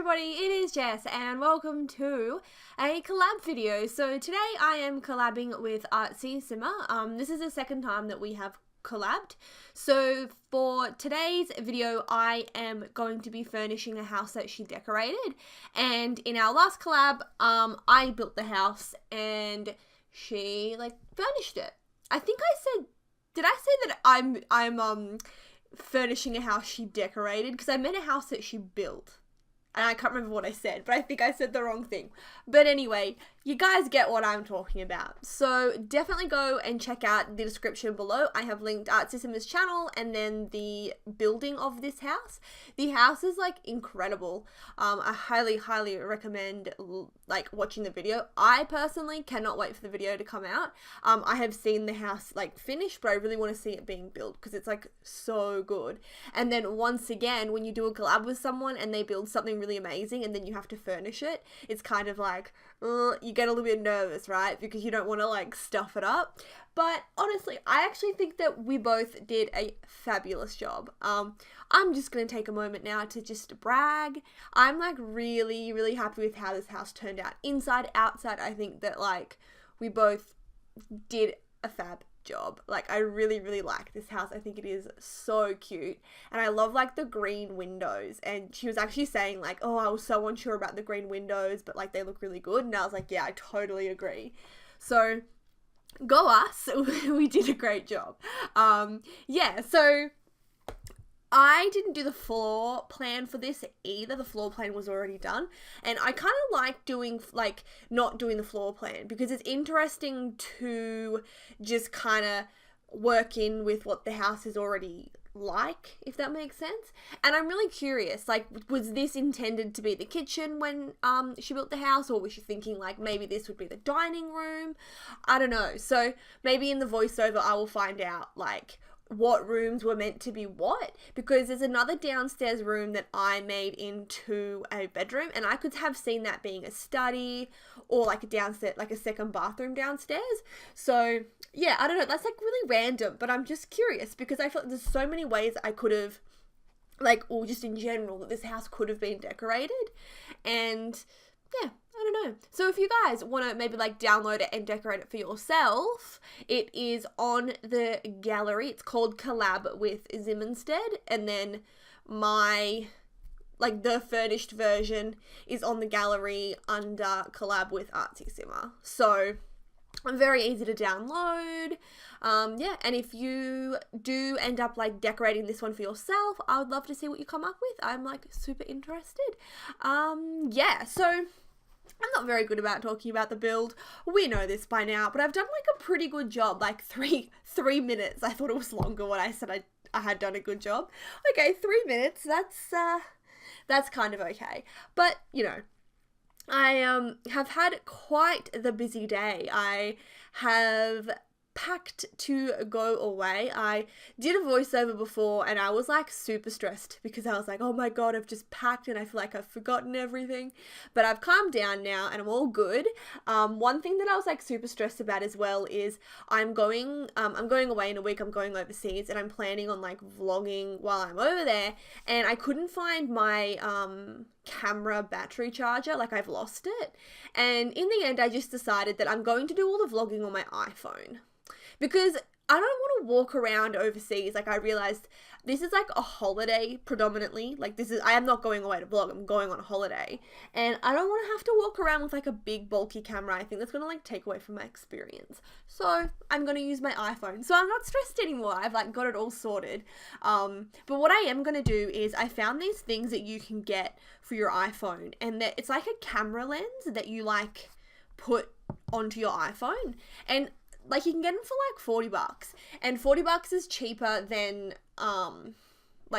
everybody, it is Jess and welcome to a collab video. So today I am collabing with Artsie Simmer. This is the second time that we have collabed. So for today's video I am going to be furnishing a house that she decorated, and in our last collab I built the house and she furnished it. I think I said, did I say that I'm furnishing a house she decorated? Because I meant a house that she built. And I can't remember what I said, but I think I said the wrong thing. But anyway, you guys get what I'm talking about. So definitely go and check out the description below. I have linked Artsie Simmer's channel and then the building of this house. The house is incredible. I highly recommend watching the video. I personally cannot wait for the video to come out. I have seen the house finished, but I really want to see it being built because it's so good. And then once again, when you do a collab with someone and they build something really amazing and then you have to furnish it, it's kind of you get a little bit nervous, right? Because you don't want to stuff it up. But honestly, I actually think that we both did a fabulous job. I'm just going to take a moment now to just brag. I'm really happy with how this house turned out. Inside, outside, I think that we both did a fab job. I really like this house. I think it is so cute, and I love the green windows. And she was actually saying oh, I was so unsure about the green windows, but they look really good. And I was yeah, I totally agree. So go us. We did a great job. Yeah, so I didn't do the floor plan for this either. The floor plan was already done. And I kind of like doing, not doing the floor plan because it's interesting to just kind of work in with what the house is already like, if that makes sense. And I'm really curious, was this intended to be the kitchen when she built the house, or was she thinking maybe this would be the dining room? I don't know. So maybe in the voiceover I will find out what rooms were meant to be what, because there's another downstairs room that I made into a bedroom, and I could have seen that being a study or a downstairs, a second bathroom downstairs. So yeah, I don't know, that's really random, but I'm just curious because I feel there's so many ways I could have or just in general that this house could have been decorated. And yeah, I don't know. So if you guys want to maybe download it and decorate it for yourself, it is on the gallery. It's called Collab with Ziminstead, and then my the furnished version is on the gallery under Collab with Artsie Simmer. So very easy to download. Yeah, and if you do end up decorating this one for yourself, I would love to see what you come up with. I'm super interested. Yeah, so I'm not very good about talking about the build. We know this by now, but I've done a pretty good job. Three minutes. I thought it was longer when I said I had done a good job. Okay, 3 minutes. That's kind of okay. But I have had quite the busy day. I have packed to go away. I did a voiceover before and I was super stressed because I was oh my god, I've just packed and I feel I've forgotten everything. But I've calmed down now and I'm all good. One thing that I was super stressed about as well is I'm going away in a week. I'm going overseas and I'm planning on vlogging while I'm over there, and I couldn't find my camera battery charger. I've lost it, and in the end I just decided that I'm going to do all the vlogging on my iPhone. Because I don't want to walk around overseas. I realized this is a holiday predominantly. I am not going away to vlog. I'm going on a holiday. And I don't want to have to walk around with a big bulky camera. I think that's going to take away from my experience. So I'm going to use my iPhone. So I'm not stressed anymore. I've got it all sorted. But what I am going to do is I found these things that you can get for your iPhone. And that it's a camera lens that you put onto your iPhone. And you can get them for $40, and $40 is cheaper than a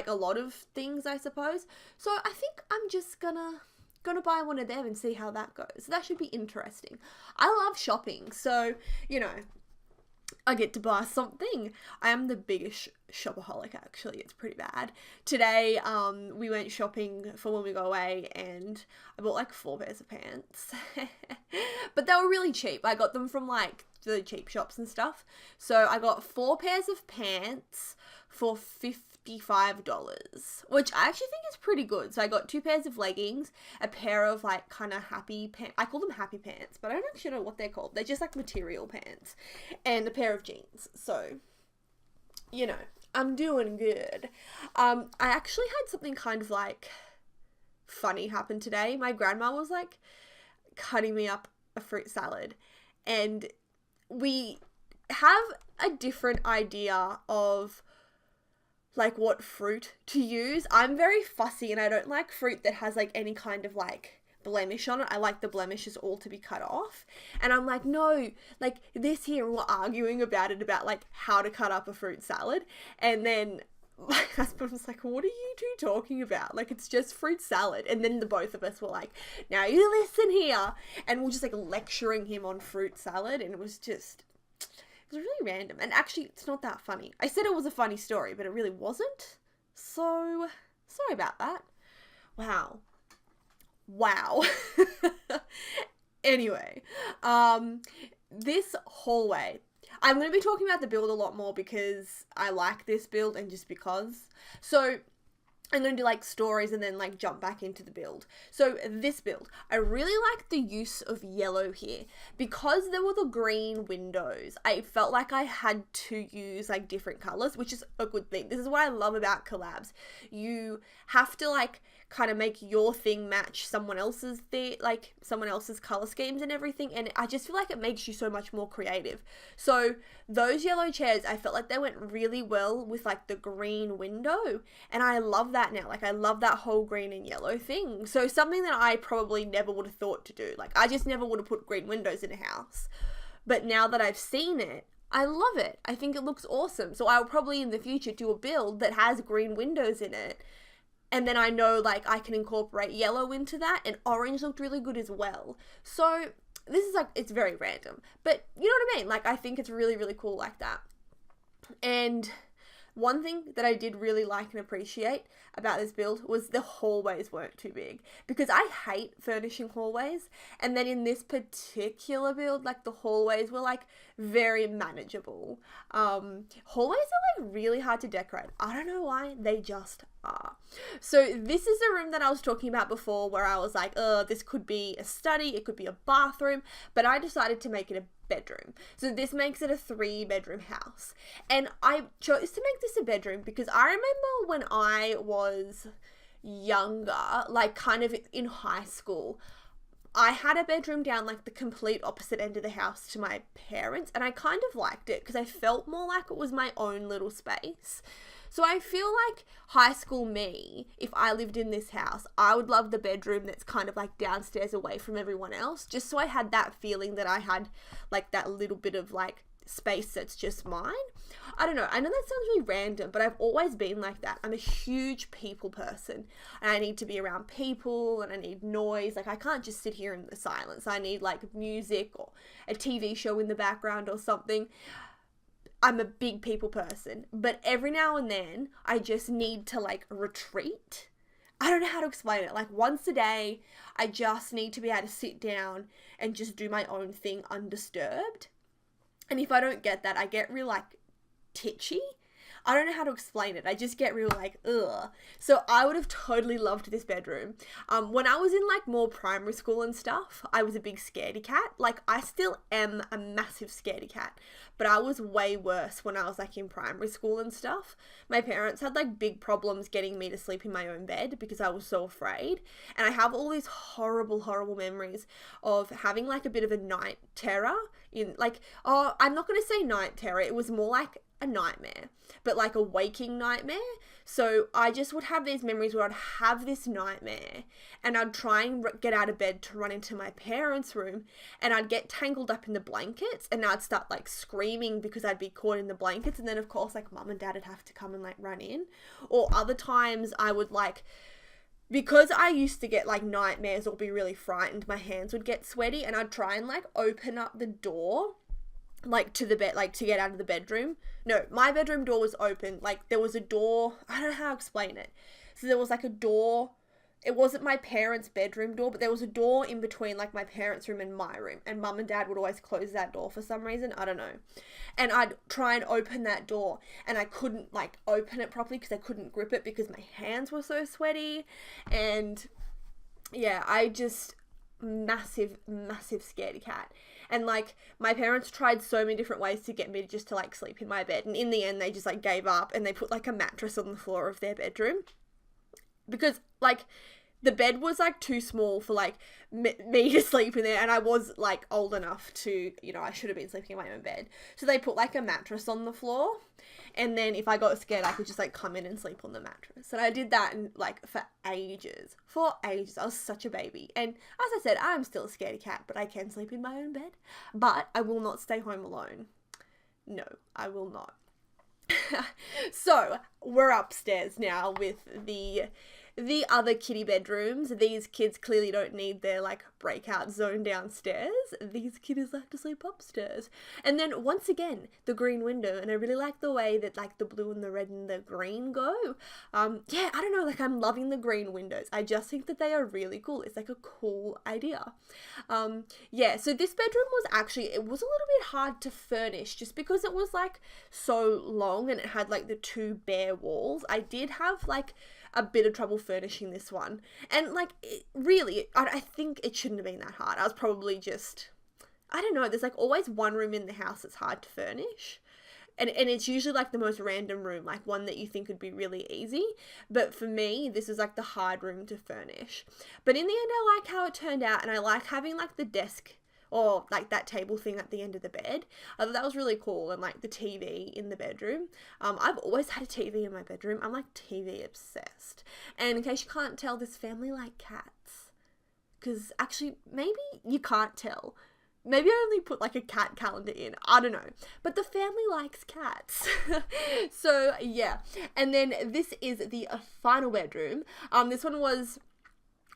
lot of things, I suppose. So I think I'm just gonna buy one of them and see how that goes. So that should be interesting. I love shopping, so I get to buy something. I am the biggest shopaholic, actually. It's pretty bad. Today, we went shopping for when we go away, and I bought like 4 pairs of pants. But they were really cheap. I got them from like the cheap shops and stuff. So I got 4 pairs of pants for $55, which I actually think is pretty good. So I got 2 pairs of leggings, a pair of like kind of happy pants. I call them happy pants, but I don't actually know what they're called. They're just like material pants, and a pair of jeans. So, you know, I'm doing good. I actually had something kind of like funny happen today. My grandma was like cutting me up a fruit salad, and we have a different idea of like what fruit to use. I'm very fussy, and I don't like fruit that has like any kind of like blemish on it. I like the blemishes all to be cut off. And I'm like, no, like this here, and we're arguing about it, about like how to cut up a fruit salad. And then my husband was like, what are you two talking about? Like, it's just fruit salad. And then the both of us were like, now you listen here. And we're just like lecturing him on fruit salad. And it was really random. And actually, it's not that funny. I said it was a funny story, but it really wasn't. So, sorry about that. Wow. Anyway, this hallway, I'm going to be talking about the build a lot more because I like this build and just because. So I'm going to do like stories and then like jump back into the build. So this build, I really like the use of yellow here. Because there were the green windows, I felt like I had to use like different colors, which is a good thing. This is what I love about collabs. You have to like kind of make your thing match someone else's someone else's color schemes and everything, and I just feel like it makes you so much more creative. So those yellow chairs, I felt like they went really well with like the green window, and I love that now. Like, I love that whole green and yellow thing. So something that I probably never would have thought to do. Like, I just never would have put green windows in a house, but now that I've seen it, I love it. I think it looks awesome. So I'll probably in the future do a build that has green windows in it. And then I know, like, I can incorporate yellow into that, and orange looked really good as well. So this is, like, it's very random. But you know what I mean? Like, I think it's really, really cool like that. And one thing that I did really like and appreciate about this build was the hallways weren't too big. Because I hate furnishing hallways. And then in this particular build, like, the hallways were, like, very manageable. Hallways are, like, really hard to decorate. I don't know why, they just are. So this is the room that I was talking about before, where I was like, this could be a study, it could be a bathroom, but I decided to make it a bedroom. So this makes it a 3-bedroom house. And I chose to make this a bedroom because I remember when I was younger, like kind of in high school, I had a bedroom down like the complete opposite end of the house to my parents, and I kind of liked it because I felt more like it was my own little space. So I feel like high school me, if I lived in this house, I would love the bedroom that's kind of like downstairs away from everyone else, just so I had that feeling that I had like that little bit of like space that's just mine. I don't know. I know that sounds really random, but I've always been like that. I'm a huge people person, and I need to be around people, and I need noise. Like, I can't just sit here in the silence. I need like music or a TV show in the background or something. I'm a big people person, but every now and then I just need to like retreat. I don't know how to explain it. Like, once a day, I just need to be able to sit down and just do my own thing undisturbed. And if I don't get that, I get real like titchy. I don't know how to explain it. I just get real like, ugh. So I would have totally loved this bedroom. When I was in like more primary school and stuff, I was a big scaredy cat. Like, I still am a massive scaredy cat, but I was way worse when I was like in primary school and stuff. My parents had like big problems getting me to sleep in my own bed because I was so afraid. And I have all these horrible, horrible memories of having like a bit of a night terror in like, oh, I'm not going to say night terror. It was more like a nightmare, but like a waking nightmare. So I just would have these memories where I'd have this nightmare and I'd try and get out of bed to run into my parents' room, and I'd get tangled up in the blankets and I'd start like screaming because I'd be caught in the blankets, and then of course like mum and dad would have to come and like run in. Or other times I would like, because I used to get like nightmares or be really frightened, my hands would get sweaty, and I'd try and like open up the door like to the bed, like to get out of the bedroom. No, my bedroom door was open. Like there was a door. I don't know how to explain it. So there was like a door. It wasn't my parents' bedroom door, but there was a door in between like my parents' room and my room. And mum and dad would always close that door for some reason. I don't know. And I'd try and open that door and I couldn't like open it properly because I couldn't grip it because my hands were so sweaty. And yeah, I just massive scaredy cat. And like my parents tried so many different ways to get me to just to like sleep in my bed, and in the end they just like gave up and they put like a mattress on the floor of their bedroom because like the bed was like too small for like me to sleep in there, and I was like old enough to, you know, I should have been sleeping in my own bed. So they put like a mattress on the floor, and then if I got scared I could just like come in and sleep on the mattress. And I did that and like for ages. I was such a baby. And as I said, I'm still a scaredy cat, but I can sleep in my own bed. But I will not stay home alone. No, I will not. So we're upstairs now with the other kiddie bedrooms. These kids clearly don't need their like breakout zone downstairs. These kiddies like to sleep upstairs. And then once again, the green window, and I really like the way that like the blue and the red and the green go. Yeah, I don't know, like I'm loving the green windows. I just think that they are really cool. It's like a cool idea. Yeah, so this bedroom was actually, it was a little bit hard to furnish just because it was like so long and it had like the two bare walls. I did have like a bit of trouble furnishing this one, and like really I think it shouldn't have been that hard. I was probably just, I don't know, there's like always one room in the house that's hard to furnish, and it's usually like the most random room, like one that you think would be really easy, but for me this is like the hard room to furnish. But in the end I like how it turned out, and I like having like the desk or like that table thing at the end of the bed. I thought that was really cool, and like the TV in the bedroom. I've always had a TV in my bedroom. I'm like TV obsessed. And in case you can't tell, this family like cats. Because actually, maybe you can't tell. Maybe I only put like a cat calendar in. I don't know. But the family likes cats. So yeah. And then this is the final bedroom. This one was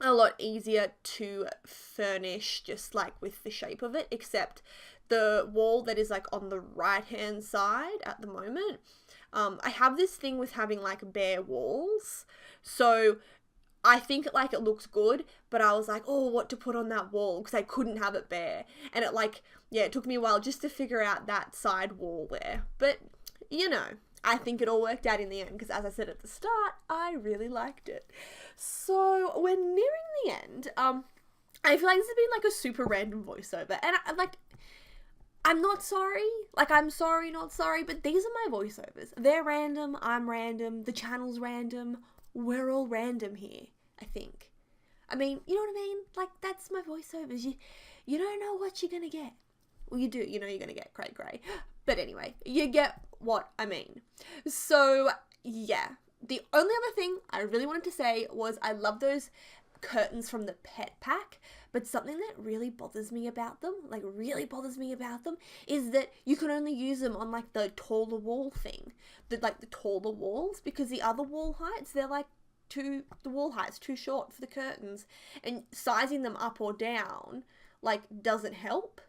a lot easier to furnish just like with the shape of it, except the wall that is like on the right hand side at the moment. I have this thing with having like bare walls, so I think like it looks good, but I was like, oh, what to put on that wall, because I couldn't have it bare, and it like, yeah, it took me a while just to figure out that side wall there. But you know, I think it all worked out in the end, because as I said at the start, I really liked it. So we're nearing the end. I feel like this has been like a super random voiceover, and I'm not sorry. Like, I'm sorry, not sorry, but these are my voiceovers. They're random, I'm random, the channel's random, we're all random here, I think. I mean, you know what I mean? Like, that's my voiceovers. You don't know what you're gonna get. Well, you do, you know you're gonna get cray cray. But anyway, you get what I mean. So, yeah. The only other thing I really wanted to say was I love those curtains from the pet pack, but something that really bothers me about them, is that you can only use them on like the taller wall thing, the taller walls, because the other wall heights, they're like the wall height's too short for the curtains, and sizing them up or down like doesn't help,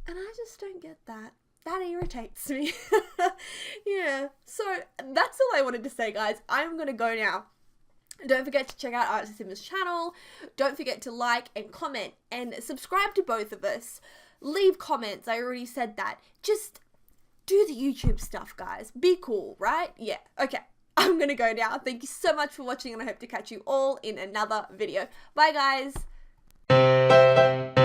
and I just don't get that. That irritates me. Yeah, so that's all I wanted to say, guys. I'm gonna go now. Don't forget to check out Artsie's channel. Don't forget to like and comment and subscribe to both of us. Leave comments. I already said that. Just do the YouTube stuff, guys. Be cool, right? Yeah. Okay. I'm gonna go now. Thank you so much for watching, and I hope to catch you all in another video. Bye, guys.